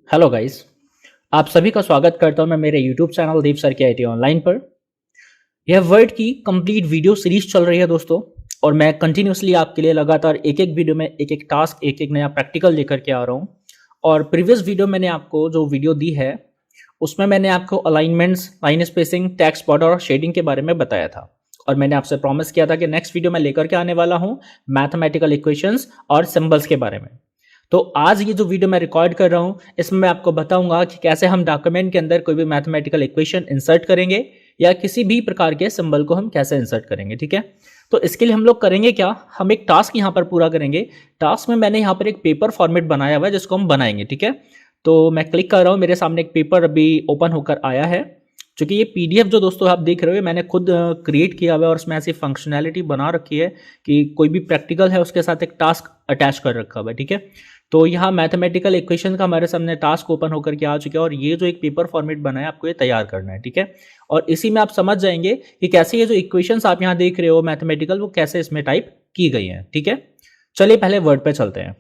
Hello guys. आप सभी का स्वागत करता हूं मैं मेरे यूट्यूब चैनल दीप सर के आईटी ऑनलाइन पर। यह वर्ड की कंप्लीट वीडियो सीरीज चल रही है दोस्तों, और मैं कंटिन्यूसली आपके लिए लगातार एक एक वीडियो में एक एक टास्क एक एक नया प्रैक्टिकल लेकर के आ रहा हूं। और प्रीवियस वीडियो मैंने आपको जो वीडियो दी है उसमें मैंने आपको alignments, line spacing, text border और शेडिंग के बारे में बताया था। और मैंने आपसे प्रॉमिस किया था कि नेक्स्ट वीडियो में लेकर के आने वाला हूं मैथमेटिकल इक्वेशंस और सिंबल्स के बारे में। तो आज ये जो वीडियो मैं रिकॉर्ड कर रहा हूं इसमें मैं आपको बताऊंगा कि कैसे हम डॉक्यूमेंट के अंदर कोई भी मैथमेटिकल इक्वेशन इंसर्ट करेंगे या किसी भी प्रकार के सिंबल को हम कैसे इंसर्ट करेंगे। ठीक है, तो इसके लिए हम लोग करेंगे क्या, हम एक टास्क यहाँ पर पूरा करेंगे। टास्क में मैंने यहाँ पर एक पेपर फॉर्मेट बनाया हुआ है जिसको हम बनाएंगे। ठीक है, तो मैं क्लिक कर रहा हूँ, मेरे सामने एक पेपर अभी ओपन होकर आया है। चूंकि ये पीडीएफ जो दोस्तों आप देख रहे हो मैंने खुद क्रिएट किया हुआ है और उसमें ऐसी फंक्शनैलिटी बना रखी है कि कोई भी प्रैक्टिकल है उसके साथ एक टास्क अटैच कर रखा हुआ है। ठीक है, तो यहाँ मैथमेटिकल इक्वेशन का हमारे सामने टास्क ओपन होकर के आ चुका है और ये जो एक पेपर फॉर्मेट बना है आपको ये तैयार करना है। ठीक है, और इसी में आप समझ जाएंगे कि कैसे ये जो इक्वेशंस आप यहाँ देख रहे हो मैथमेटिकल वो कैसे इसमें टाइप की गई हैं। ठीक है, चलिए पहले वर्ड पे चलते हैं।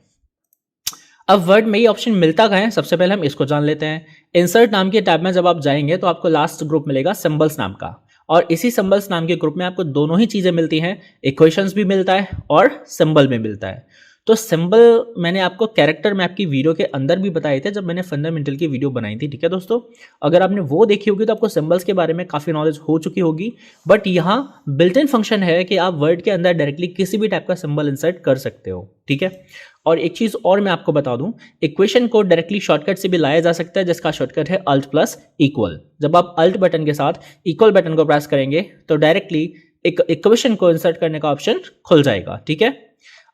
अब वर्ड में ये ऑप्शन मिलता कहाँ है, सबसे पहले हम इसको जान लेते हैं। इंसर्ट नाम के टैब में जब आप जाएंगे तो आपको लास्ट ग्रुप मिलेगा सिंबल्स नाम का, और इसी सिंबल्स नाम के ग्रुप में आपको दोनों ही चीजें मिलती हैं, इक्वेशंस भी मिलता है और सिंबल भी मिलता है। तो सिंबल मैंने आपको कैरेक्टर मैप की वीडियो के अंदर भी बताए थे जब मैंने फंडामेंटल की वीडियो बनाई थी। ठीक है दोस्तों, अगर आपने वो देखी होगी तो आपको सिंबल्स के बारे में काफ़ी नॉलेज हो चुकी होगी। बट यहाँ बिल्ट इन फंक्शन है कि आप वर्ड के अंदर डायरेक्टली किसी भी टाइप का सिंबल इंसर्ट कर सकते हो। ठीक है, और एक चीज़ और मैं आपको बता दूं, इक्वेशन को डायरेक्टली शॉर्टकट से भी लाया जा सकता है जिसका शॉर्टकट है अल्ट प्लस इक्वल। जब आप अल्ट बटन के साथ इक्वल बटन को प्रेस करेंगे तो डायरेक्टली एक इक्वेशन को इंसर्ट करने का ऑप्शन खुल जाएगा। ठीक है,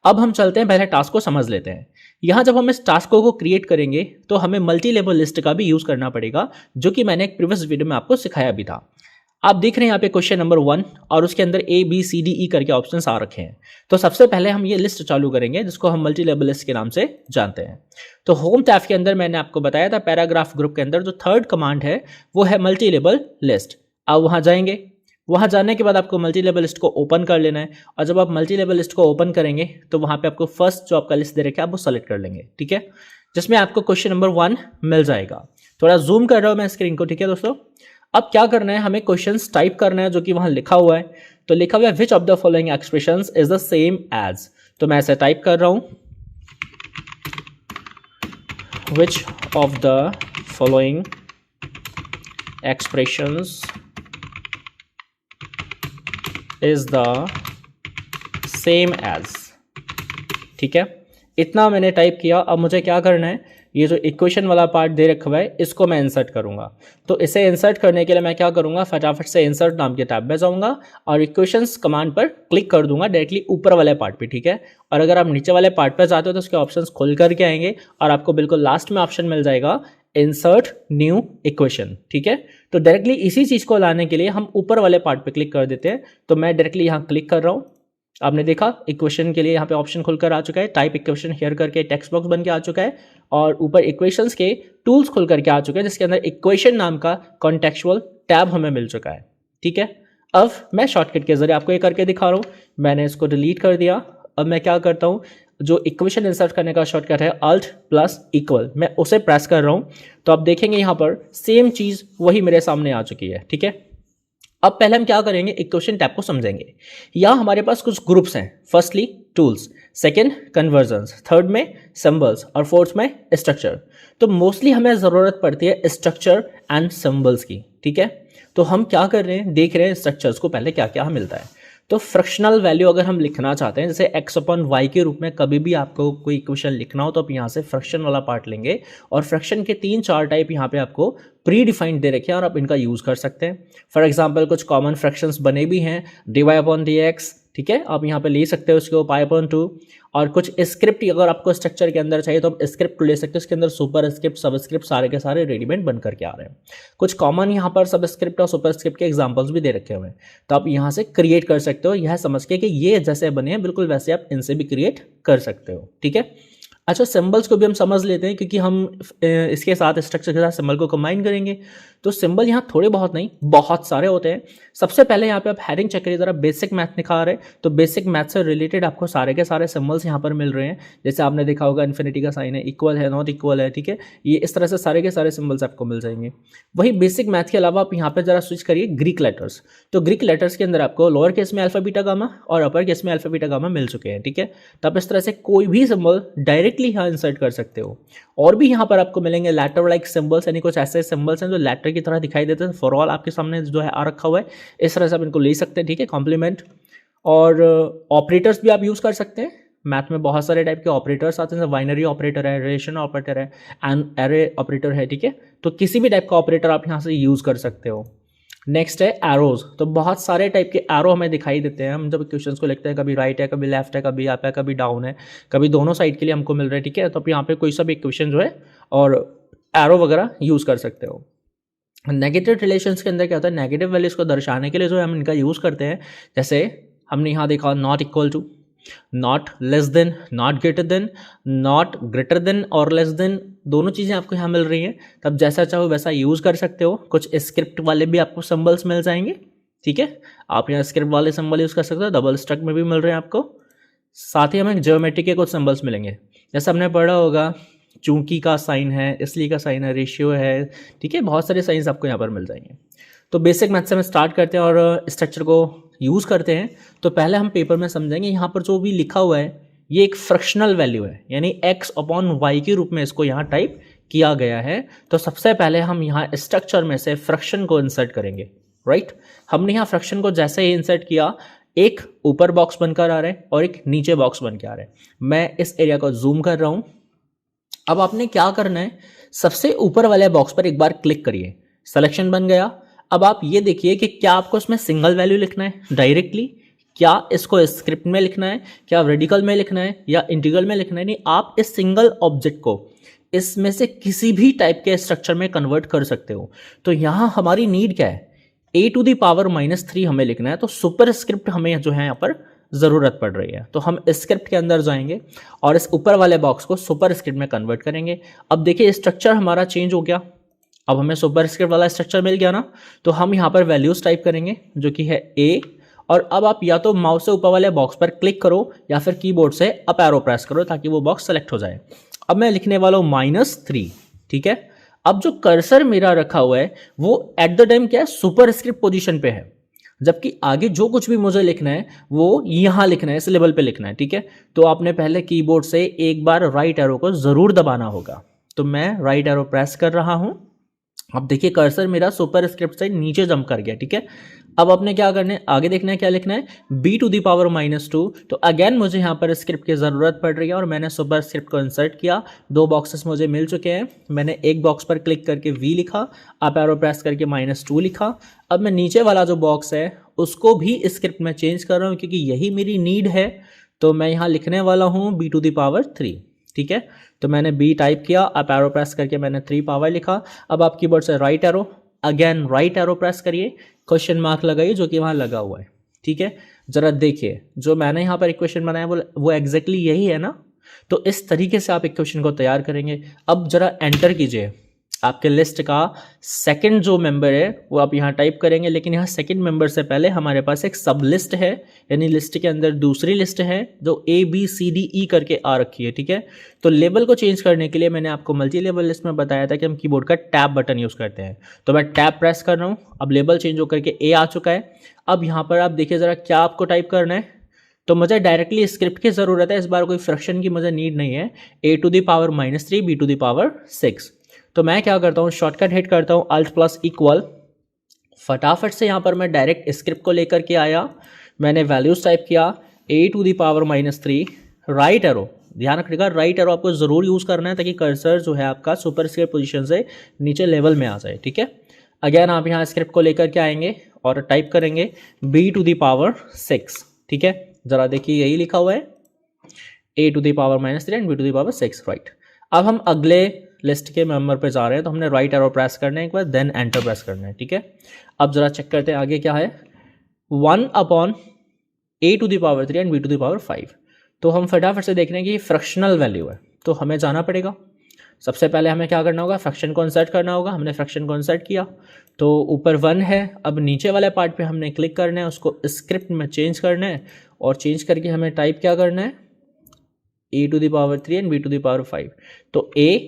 अब हम चलते हैं, पहले टास्क को समझ लेते हैं। यहां जब हम इस टास्क को क्रिएट करेंगे तो हमें मल्टी लेवल लिस्ट का भी यूज करना पड़ेगा, जो कि मैंने एक प्रीवियस वीडियो में आपको सिखाया भी था। आप देख रहे हैं यहाँ पे क्वेश्चन नंबर 1 और उसके अंदर A B C D E करके ऑप्शंस आ रखे हैं। तो सबसे पहले हम ये लिस्ट चालू करेंगे जिसको हम मल्टी लेवल लिस्ट के नाम से जानते हैं। तो होम टैब के अंदर मैंने आपको बताया था पैराग्राफ ग्रुप के अंदर जो थर्ड कमांड है वो है मल्टी लेवल लिस्ट। आप वहाँ जाएंगे, वहाँ जाने के बाद आपको मल्टी लेवल लिस्ट को ओपन कर लेना है, और जब आप मल्टी लेवल लिस्ट को ओपन करेंगे तो वहाँ पे आपको फर्स्ट जो आपका लिस्ट दे रखा है आप वो सेलेक्ट कर लेंगे। ठीक है, जिसमें आपको क्वेश्चन नंबर 1 मिल जाएगा। थोड़ा जूम कर रहा हूँ मैं स्क्रीन को। ठीक है दोस्तों, अब क्या करना है, हमें क्वेश्चंस टाइप करना है जो कि वहाँ लिखा हुआ है। तो लिखा हुआ है which of the following expressions is the same as. तो मैं ऐसे टाइप कर रहा हूँ, which of the following expressions is the same as. ठीक है, इतना मैंने टाइप किया। अब मुझे क्या करना है, ये जो इक्वेशन वाला पार्ट दे रखा हुआ है इसको मैं इंसर्ट करूंगा। तो इसे इंसर्ट करने के लिए मैं क्या करूंगा, फटाफट से इंसर्ट नाम के टैब में जाऊंगा और इक्वेशंस कमांड पर क्लिक कर दूंगा डायरेक्टली ऊपर वाले पार्ट पे। ठीक है, और अगर आप नीचे वाले पार्ट पर जाते हो तो उसके ऑप्शंस खुल करके आएंगे और आपको बिल्कुल लास्ट में ऑप्शन मिल जाएगा इंसर्ट न्यू इक्वेशन। ठीक है, तो डायरेक्टली इसी चीज़ को लाने के लिए हम ऊपर वाले पार्ट पे क्लिक कर देते हैं। तो मैं डायरेक्टली यहाँ क्लिक कर रहा हूँ, आपने देखा इक्वेशन के लिए यहाँ पे ऑप्शन खुलकर आ चुका है, टाइप इक्वेशन हियर करके टेक्स्ट बॉक्स बन के आ चुका है, और ऊपर इक्वेशंस के टूल्स खुल करके आ चुके हैं जिसके अंदर इक्वेशन नाम का कॉन्टेक्चुअल टैब हमें मिल चुका है। ठीक है, अब मैं शॉर्टकट के जरिए आपको ये करके दिखा रहा हूँ। मैंने इसको डिलीट कर दिया। अब मैं क्या करता हूँ, जो इक्वेशन इंसर्ट करने का शॉर्टकट है अल्ट प्लस इक्वल, मैं उसे प्रेस कर रहा हूँ। तो आप देखेंगे यहाँ पर सेम चीज़ वही मेरे सामने आ चुकी है। ठीक है, अब पहले हम क्या करेंगे, इक्वेशन टैब को समझेंगे। यहाँ हमारे पास कुछ ग्रुप्स हैं, firstly tools, second convergence, third में सिंबल्स और फोर्थ में स्ट्रक्चर। तो मोस्टली हमें ज़रूरत पड़ती है स्ट्रक्चर एंड सिंबल्स की। ठीक है, तो हम क्या कर रहे हैं, देख रहे हैं स्ट्रक्चर्स को पहले क्या क्या मिलता है। तो फ्रैक्शनल वैल्यू अगर हम लिखना चाहते हैं, जैसे x अपन y के रूप में कभी भी आपको कोई इक्वेशन लिखना हो तो आप यहाँ से फ्रैक्शन वाला पार्ट लेंगे, और फ्रैक्शन के 3-4 टाइप यहाँ पे आपको प्री डिफाइंड दे रखे हैं और आप इनका यूज़ कर सकते हैं। फॉर एग्जांपल कुछ कॉमन फ्रैक्शंस बने भी हैं, dy/dx। ठीक है, आप यहाँ पे ले सकते हो उसको π/2, और कुछ स्क्रिप्ट अगर आपको स्ट्रक्चर के अंदर चाहिए तो आप स्क्रिप्ट ले सकते हो। इसके अंदर सुपर स्क्रिप्ट, सब स्क्रिप्ट सारे के सारे रेडीमेड बन करके आ रहे हैं। कुछ कॉमन यहाँ पर सब स्क्रिप्ट और सुपर स्क्रिप्ट के एग्जांपल्स भी दे रखे हुए हैं, तो आप यहाँ से क्रिएट कर सकते हो, यह समझ के कि ये जैसे बने हैं बिल्कुल वैसे आप इनसे भी क्रिएट कर सकते हो। ठीक है, अच्छा सिंबल्स को भी हम समझ लेते हैं क्योंकि हम इसके साथ स्ट्रक्चर के साथ सिंबल को कंबाइन करेंगे। तो सिंबल यहाँ थोड़े बहुत नहीं, बहुत सारे होते हैं। सबसे पहले यहाँ पे आप हेडिंग चेक करिए, जरा बेसिक मैथ दिखा रहे हैं, तो बेसिक मैथ से रिलेटेड आपको सारे के सारे सिंबल्स यहाँ पर मिल रहे हैं। जैसे आपने देखा होगा इन्फिनिटी का साइन है, इक्वल है, नॉट इक्वल है, ठीक है, ये इस तरह से सारे के सारे सिंबल्स आपको मिल जाएंगे। वही बेसिक मैथ के अलावा आप यहाँ पे जरा स्विच करिए ग्रीक लेटर्स। तो ग्रीक लेटर्स के अंदर आपको लोअर केस में अल्फा बीटा गामा और अपर केस में अल्फा बीटा गामा मिल चुके हैं, ठीक है। तो आप इस तरह से कोई भी सिंबल डायरेक्टली यहाँ इंसर्ट कर सकते हो। और भी यहाँ पर आपको मिलेंगे लेटर लाइक सिंबल्स, यानी कुछ ऐसे सिंबल्स हैं जो लेटर की तरह दिखाई देते हैं। फॉर ऑल आपके सामने जो है आ रखा हुआ है, इस तरह से आप इनको ले सकते हैं, ठीक है, कॉम्प्लीमेंट। और ऑपरेटर्स भी आप यूज़ कर सकते हैं। मैथ में बहुत सारे टाइप के ऑपरेटर्स आते हैं, बाइनरी ऑपरेटर है, रिलेशन ऑपरेटर है, एंड एरे ऑपरेटर है, ठीक है। तो किसी भी टाइप का ऑपरेटर आप यहाँ से यूज़ कर सकते हो। नेक्स्ट है एरोज। तो बहुत सारे टाइप के एरो हमें दिखाई देते हैं हम जब क्वेश्चंस को लिखते हैं, कभी राइट है, कभी लेफ्ट है, कभी अप है, कभी डाउन है, कभी दोनों साइड के लिए हमको मिल रहा है, ठीक है। तो आप यहाँ पे कोई सा भी इक्वेशन जो है और एरो वगैरह यूज़ कर सकते हो। नेगेटिव रिलेशंस के अंदर क्या होता है, नेगेटिव वैल्यूज को दर्शाने के लिए जो है हम इनका यूज़ करते हैं। जैसे हमने यहाँ देखा not equal to, not less than, not greater than, not greater than और लेस देन, दोनों चीज़ें आपको यहाँ मिल रही हैं। तब जैसा चाहो वैसा यूज़ कर सकते हो। कुछ स्क्रिप्ट वाले भी आपको सिंबल्स मिल जाएंगे, ठीक है। आप यहाँ स्क्रिप्ट वाले सिंबल यूज़ कर सकते हो, डबल स्ट्रक में भी मिल रहे हैं आपको। साथ ही हमें ज्योमेट्री के कुछ सिंबल्स मिलेंगे, जैसे हमने पढ़ा होगा चूंकि का साइन है, इसलिए का साइन है, रेशियो है, ठीक है। बहुत सारे साइंस आपको यहाँ पर मिल जाएंगे। तो बेसिक मैथ से हम स्टार्ट करते हैं और स्ट्रक्चर को यूज़ करते हैं। तो पहले हम पेपर में समझेंगे यहाँ पर जो भी लिखा हुआ है ये एक फ्रैक्शनल वैल्यू है, यानी x अपॉन वाई के रूप में इसको यहाँ टाइप किया गया है। तो सबसे पहले हम यहाँ स्ट्रक्चर में से फ्रैक्शन को इंसर्ट करेंगे, राइट। हमने यहाँ फ्रैक्शन को जैसे ही इंसर्ट किया, एक ऊपर बॉक्स बनकर आ रहा है और एक नीचे बॉक्स बन के आ रहा है। मैं इस एरिया को जूम कर रहा हूँ। अब आपने क्या करना है, सबसे ऊपर वाले बॉक्स पर एक बार क्लिक करिए, सिलेक्शन बन गया। अब आप ये देखिए कि क्या आपको इसमें सिंगल वैल्यू लिखना है डायरेक्टली, क्या इसको स्क्रिप्ट में लिखना है, क्या रेडिकल में लिखना है या इंटीग्रल में लिखना है। नहीं, आप इस सिंगल ऑब्जेक्ट को इसमें से किसी भी टाइप के स्ट्रक्चर में कन्वर्ट कर सकते हो। तो यहाँ हमारी नीड क्या है, a⁻³ हमें लिखना है। तो सुपर स्क्रिप्ट हमें जो है यहाँ पर ज़रूरत पड़ रही है। तो हम स्क्रिप्ट के अंदर जाएंगे और इस ऊपर वाले बॉक्स को सुपर स्क्रिप्ट में कन्वर्ट करेंगे। अब देखिए स्ट्रक्चर हमारा चेंज हो गया, अब हमें सुपर स्क्रिप्ट वाला स्ट्रक्चर मिल गया ना। तो हम यहाँ पर वैल्यूज टाइप करेंगे जो कि है a। और अब आप या तो माउस से ऊपर वाले बॉक्स पर क्लिक करो या फिर कीबोर्ड से अप एरो प्रेस करो ताकि वो बॉक्स सेलेक्ट हो जाए। अब मैं लिखने वाला हूँ -3, ठीक है। अब जो कर्सर मेरा रखा हुआ है वो एट द टाइम क्या है, सुपर स्क्रिप्ट पोजीशन पे है, जबकि आगे जो कुछ भी मुझे लिखना है वो यहाँ लिखना है, इस लेवल पे लिखना है, ठीक है। तो आपने पहले कीबोर्ड से एक बार राइट एरो को जरूर दबाना होगा। तो मैं राइट एरो प्रेस कर रहा हूँ। अब देखिए कर्सर मेरा सुपर स्क्रिप्ट से नीचे जंप कर गया, ठीक है। अब आपने क्या करना है, आगे देखना है क्या लिखना है, b⁻²। तो अगेन मुझे यहाँ पर स्क्रिप्ट की ज़रूरत पड़ रही है और मैंने सुपर स्क्रिप्ट को इंसर्ट किया। 2 बॉक्सेस मुझे मिल चुके हैं। मैंने एक बॉक्स पर क्लिक करके v लिखा, अप एरो प्रेस करके -2 लिखा। अब मैं नीचे वाला जो बॉक्स है उसको भी स्क्रिप्ट में चेंज कर रहा हूँ क्योंकि यही मेरी नीड है। तो मैं यहाँ लिखने वाला हूँ b⁻3, ठीक है। तो मैंने b टाइप किया, अप एरो प्रेस करके मैंने 3 पावर लिखा। अब आप कीबोर्ड से right arrow, again right arrow press करिए, क्वेश्चन मार्क लगाइए जो कि वहाँ लगा हुआ है, ठीक है। जरा देखिए जो मैंने यहाँ पर इक्वेशन बनाया वो एग्जैक्टली यही है ना। तो इस तरीके से आप इक्वेशन को तैयार करेंगे। अब जरा एंटर कीजिए, आपके लिस्ट का सेकंड जो मेंबर है वो आप यहाँ टाइप करेंगे, लेकिन यहाँ सेकंड मेंबर से पहले हमारे पास एक सब लिस्ट है, यानी लिस्ट के अंदर दूसरी लिस्ट है जो ABCDE करके आ रखी है, ठीक है। तो लेबल को चेंज करने के लिए मैंने आपको मल्टी लेवल लिस्ट में बताया था कि हम कीबोर्ड का टैब बटन यूज़ करते हैं। तो मैं टैब प्रेस कर रहा हूँ, अब लेबल चेंज होकर के A आ चुका है। अब यहाँ पर आप देखिए ज़रा क्या आपको टाइप करना है। तो मुझे डायरेक्टली स्क्रिप्ट की ज़रूरत है, इस बार कोई फ्रैक्शन की मुझे नीड नहीं है। a⁻³ b⁻6। तो मैं क्या करता हूँ, शॉर्टकट हिट करता हूँ Alt+=, फटाफट से यहाँ पर मैं डायरेक्ट स्क्रिप्ट को लेकर के आया। मैंने वैल्यूज टाइप किया a⁻3, राइट एरो, ध्यान रखिएगा राइट एरो आपको ज़रूर यूज़ करना है ताकि कर्सर जो है आपका सुपर स्क्रिप्ट पोजीशन से नीचे लेवल में आ जाए, ठीक है। अगेन आप यहाँ स्क्रिप्ट को लेकर के आएंगे और टाइप करेंगे b⁻6, ठीक है। ज़रा देखिए यही लिखा हुआ है a⁻3 एंड b⁻6, राइट। अब हम अगले लिस्ट के मेंबर पे जा रहे हैं, तो हमने राइट एरो प्रेस करना है एक बार, देन एंटर प्रेस करना है, ठीक है। अब जरा चेक करते हैं आगे क्या है, 1/a⁻3 एंड b⁻5। तो हम फटाफट से देख रहे हैं कि ये फ्रैक्शनल वैल्यू है, तो हमें जाना पड़ेगा सबसे पहले हमें क्या करना होगा, फ्रैक्शन को इंसर्ट करना होगा। हमने फ्रैक्शन को इंसर्ट किया तो ऊपर 1 है। अब नीचे वाले पार्ट पे हमने क्लिक करना है, उसको स्क्रिप्ट में चेंज करना है और चेंज करके हमें टाइप क्या करना है, e to the power 3 and b to the power 5। तो a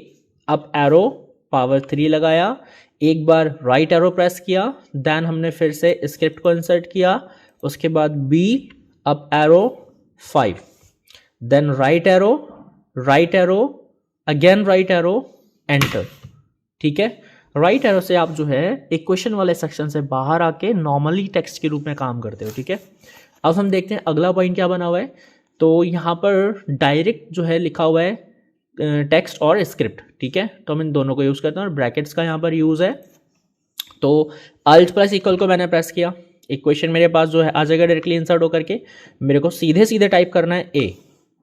अप एरो पावर 3 लगाया, एक बार राइट एरो प्रेस किया, देन हमने फिर से स्क्रिप्ट को इंसर्ट किया, उसके बाद b up arrow 5, then right arrow again right arrow enter. ठीक है, राइट एरो से आप जो है इक्वेशन वाले सेक्शन से बाहर आके नॉर्मली टेक्स्ट के रूप में काम करते हो। ठीक है, अब हम देखते हैं अगला पॉइंट क्या बना हुआ है। तो यहाँ पर डायरेक्ट जो है लिखा हुआ है टेक्स्ट और स्क्रिप्ट। ठीक है, तो हम इन दोनों को यूज़ करते हैं और ब्रैकेट्स का यहाँ पर यूज़ है। तो अल्ट प्लस इक्वल को मैंने प्रेस किया, इक्वेशन मेरे पास जो है आ जाएगा डायरेक्टली इंसर्ट होकर के। मेरे को सीधे सीधे टाइप करना है ए,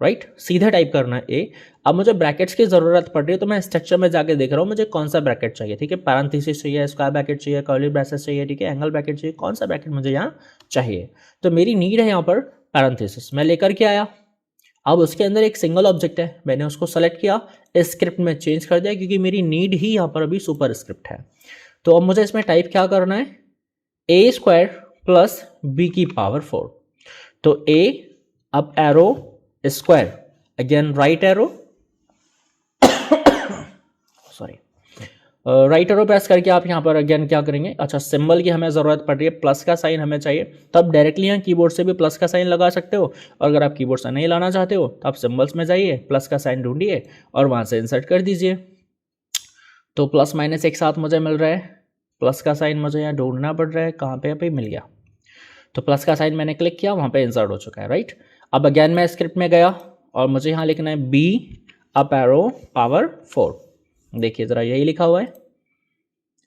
राइट, सीधे टाइप करना है ए। अब मुझे ब्रैकेट्स की ज़रूरत पड़ रही है तो मैं स्ट्रक्चर में जाके देख रहा हूँ मुझे कौन सा ब्रैकेट चाहिए। ठीक है, पैरेंथेसिस चाहिए, स्क्वायर ब्रैकेट चाहिए, कर्ली ब्रेसेस चाहिए, ठीक है, एंगल ब्रैकेट चाहिए, कौन सा ब्रैकेट मुझे यहाँ चाहिए। तो मेरी नीड है यहाँ पर पैरेंथेसिस, मैं लेकर के आया। अब उसके अंदर एक सिंगल ऑब्जेक्ट है, मैंने उसको सेलेक्ट किया, स्क्रिप्ट में चेंज कर दिया क्योंकि मेरी नीड ही यहाँ पर अभी सुपर स्क्रिप्ट है। तो अब मुझे इसमें टाइप क्या करना है, ए स्क्वायर प्लस बी की पावर 4। तो A up arrow square again right arrow sorry right arrow press करके आप यहाँ पर अगेन क्या करेंगे, अच्छा सिंबल की हमें ज़रूरत पड़ रही है, प्लस का साइन हमें चाहिए। तो आप डायरेक्टली यहाँ कीबोर्ड से भी प्लस का साइन लगा सकते हो, और अगर आप कीबोर्ड से नहीं लाना चाहते हो तो आप सिंबल्स में जाइए, प्लस का साइन ढूंढिए और वहाँ से इंसर्ट कर दीजिए। तो प्लस माइनस एक साथ मुझे मिल रहा है, प्लस का साइन मुझे यहाँ ढूंढना पड़ रहा है, कहाँ पे अभी मिल गया। तो प्लस का साइन मैंने क्लिक किया, वहाँ पे इंसर्ट हो चुका है, राइट। अब अगेन मैं स्क्रिप्ट में गया और मुझे यहाँ लिखना है बी अप एरो पावर 4। देखिए ज़रा यही लिखा हुआ है,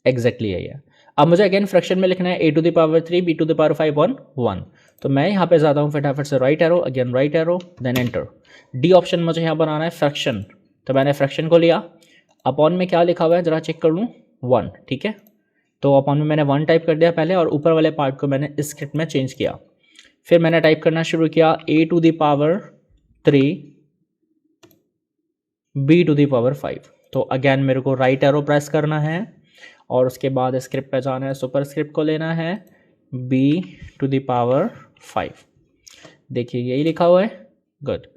एग्जैक्टली यही है। अब मुझे अगेन फ्रैक्शन में लिखना है A to the power 3 B to the power 5 on 1। तो मैं यहाँ पे जाता हूँ फटाफट से right arrow again right arrow then enter. D option मुझे यहाँ बनाना है फ्रैक्शन, तो मैंने फ्रैक्शन को लिया। अपॉन में क्या लिखा हुआ है ज़रा चेक कर लूँ, 1। ठीक है, तो अपॉन में मैंने 1 टाइप कर दिया पहले और ऊपर वाले पार्ट को मैंने स्क्रिप्ट में चेंज किया। फिर मैंने टाइप करना शुरू किया A to the power 3 B to the power 5। तो अगेन मेरे को राइट एरो प्रेस करना है और उसके बाद स्क्रिप्ट पे जाना है, सुपर स्क्रिप्ट को लेना है बी टू द पावर 5। देखिए यही लिखा हुआ है, गुड।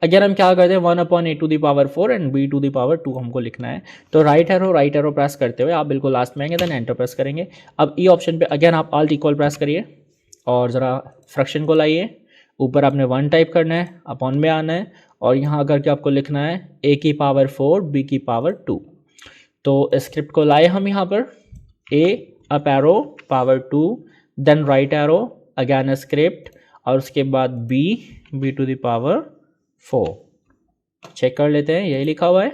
अगेन हम क्या करते हैं 1 upon A to the power 4 and B to the power 2 हमको लिखना है। तो राइट एरो प्रेस करते हुए आप बिल्कुल लास्ट में आएंगे, देन एंटर प्रेस करेंगे। अब ई ऑप्शन पे अगेन आप ऑल्ट इक्वल प्रेस करिए और ज़रा फ्रैक्शन को लाइए, ऊपर आपने 1 टाइप करना है, अपॉन में आना है और यहाँ आकर के आपको लिखना है ए की पावर 4 बी की पावर 2। तो स्क्रिप्ट को लाए हम यहाँ पर, A up arrow power 2 then right arrow again script और उसके बाद B to the power 4। Check कर लेते हैं, यही लिखा हुआ है,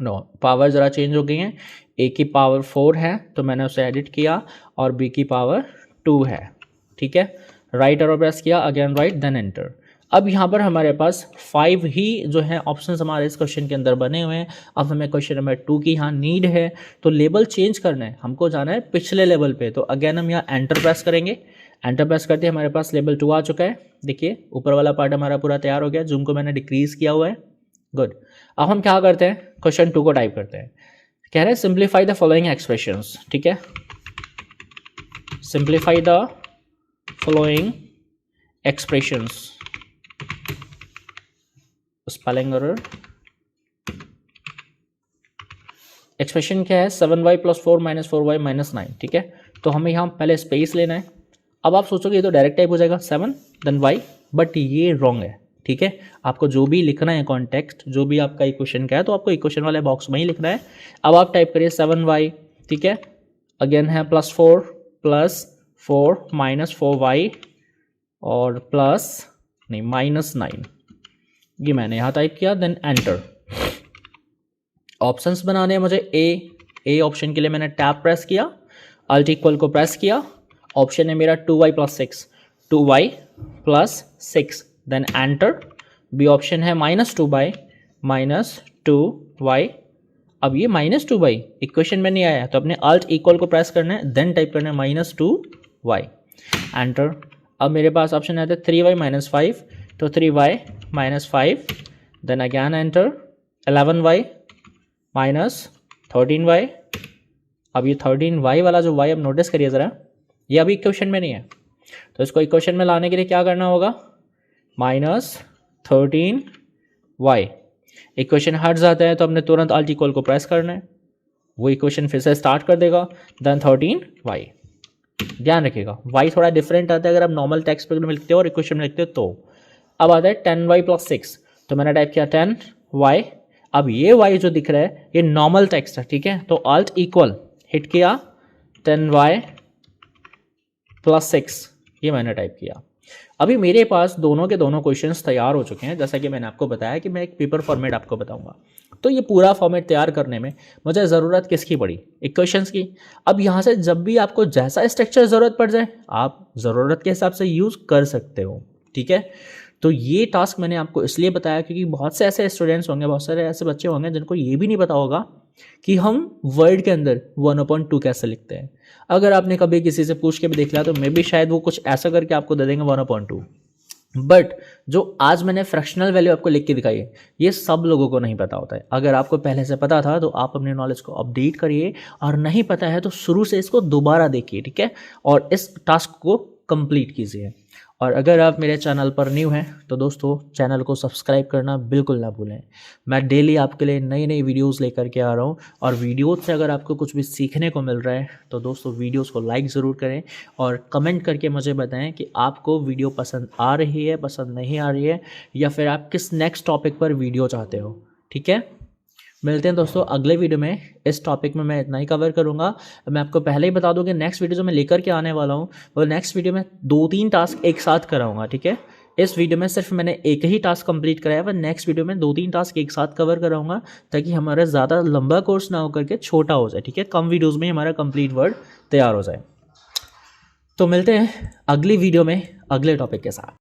नो पावर ज़रा चेंज हो गई है। ए की पावर 4 है तो मैंने उसे एडिट किया और बी की पावर 2 है। ठीक है, राइट एरो प्रेस किया अगेन राइट देन एंटर। अब यहाँ पर हमारे पास 5 ही जो है ऑप्शंस हमारे इस क्वेश्चन के अंदर बने हुए हैं। अब हमें क्वेश्चन नंबर 2 की यहाँ नीड है, तो लेबल चेंज करना है, हमको जाना है पिछले लेवल पे। तो अगेन हम यहाँ एंटर प्रेस करेंगे, एंटर प्रेस करते हमारे पास लेवल 2 आ चुका है। देखिए ऊपर वाला पार्ट हमारा पूरा तैयार हो गया, जूम को मैंने डिक्रीज किया हुआ है, गुड। अब हम क्या करते हैं, क्वेश्चन 2 को टाइप करते हैं। कह रहे हैं सिंप्लीफाई द फॉलोइंग एक्सप्रेशंस। ठीक है, simplify the following expressions, spelling error. Expression क्या है 7y + 4 - 4y - 9। ठीक है, तो हमें यहाँ पहले स्पेस लेना है। अब आप सोचोगे ये तो डायरेक्ट टाइप हो जाएगा 7 देन y, बट ये रॉन्ग है। ठीक है, आपको जो भी लिखना है कॉन्टेक्स्ट, जो भी आपका इक्वेशन का है तो आपको इक्वेशन वाले बॉक्स में ही लिखना है। अब आप टाइप करिए 7y, ठीक है, अगेन है +4 - 4y और -9, ये मैंने यहाँ टाइप किया, देन एंटर। ऑप्शंस बनाने हैं मुझे, ए ऑप्शन के लिए मैंने टैब प्रेस किया, अल्ट इक्वल को प्रेस किया, ऑप्शन है मेरा 2y + 6 then enter. B option है -2y - 2y। अब ये -2y इक्वेशन में नहीं आया तो अपने अल्ट इक्वल को प्रेस करना है, देन टाइप करना है -2y, एंटर। अब मेरे पास ऑप्शन आता है 3y - 5, तो 3y - 5 then again enter. 11y minus 13y। अब ये 13y वाला जो y अब नोटिस करिए ज़रा, ये अभी इक्वेशन में नहीं है, तो इसको इक्वेशन में लाने के लिए क्या करना होगा, -13y। इक्वेशन हट जाता है तो हमने तुरंत अल्ट इक्वल को प्रेस करना है, वो इक्वेशन फिर से स्टार्ट कर देगा, देन 13y। ध्यान रखिएगा y थोड़ा डिफरेंट आता है अगर आप नॉर्मल टेक्स्ट में लिखते हो और इक्वेशन में लिखते हो तो। अब आता है 10y + 6, तो मैंने टाइप किया 10y। अब ये y जो दिख रहा है ये नॉर्मल टेक्स्ट है, ठीक है, तो अल्ट इक्वल हिट किया 10y + 6, ये मैंने टाइप किया। अभी मेरे पास दोनों के दोनों क्वेश्चंस तैयार हो चुके हैं, जैसा कि मैंने आपको बताया कि मैं एक पेपर फॉर्मेट आपको बताऊंगा। तो ये पूरा फॉर्मेट तैयार करने में मुझे ज़रूरत किसकी पड़ी, इक्वेशंस की। अब यहाँ से जब भी आपको जैसा स्ट्रक्चर ज़रूरत पड़ जाए आप ज़रूरत के हिसाब से यूज़ कर सकते हो, ठीक है। तो ये टास्क मैंने आपको इसलिए बताया क्योंकि बहुत से ऐसे स्टूडेंट्स होंगे, बहुत सारे ऐसे बच्चे होंगे जिनको ये भी नहीं पता होगा कि हम वर्ड के अंदर 1/2 कैसे लिखते हैं। अगर आपने कभी किसी से पूछ के भी देख लिया तो मे भी शायद वो कुछ ऐसा करके आपको दे देंगे 1/2, बट जो आज मैंने फ्रैक्शनल वैल्यू आपको लिख के दिखाई है ये सब लोगों को नहीं पता होता है। अगर आपको पहले से पता था तो आप अपने नॉलेज को अपडेट करिए, और नहीं पता है तो शुरू से इसको दोबारा देखिए, ठीक है, और इस टास्क को कंप्लीट कीजिए। और अगर आप मेरे चैनल पर न्यू हैं तो दोस्तों चैनल को सब्सक्राइब करना बिल्कुल ना भूलें। मैं डेली आपके लिए नई नई वीडियोस लेकर के आ रहा हूँ, और वीडियोस से अगर आपको कुछ भी सीखने को मिल रहा है तो दोस्तों वीडियोस को लाइक ज़रूर करें और कमेंट करके मुझे बताएं कि आपको वीडियो पसंद आ रही है, पसंद नहीं आ रही है, या फिर आप किस नेक्स्ट टॉपिक पर वीडियो चाहते हो, ठीक है। मिलते हैं दोस्तों अगले वीडियो में। इस टॉपिक में मैं इतना ही कवर करूंगा। मैं आपको पहले ही बता दूं कि नेक्स्ट वीडियो जो मैं लेकर के आने वाला हूं वो नेक्स्ट वीडियो में 2-3 टास्क एक साथ कराऊंगा, ठीक है। इस वीडियो में सिर्फ मैंने एक ही टास्क कंप्लीट कराया, वह नेक्स्ट वीडियो में 2-3 टास्क एक साथ कवर कराऊंगा, ताकि हमारा ज़्यादा लंबा कोर्स ना होकर के छोटा हो जाए, ठीक है, कम वीडियोज़ में हमारा कंप्लीट वर्ड तैयार हो जाए। तो मिलते हैं अगली वीडियो में अगले टॉपिक के साथ।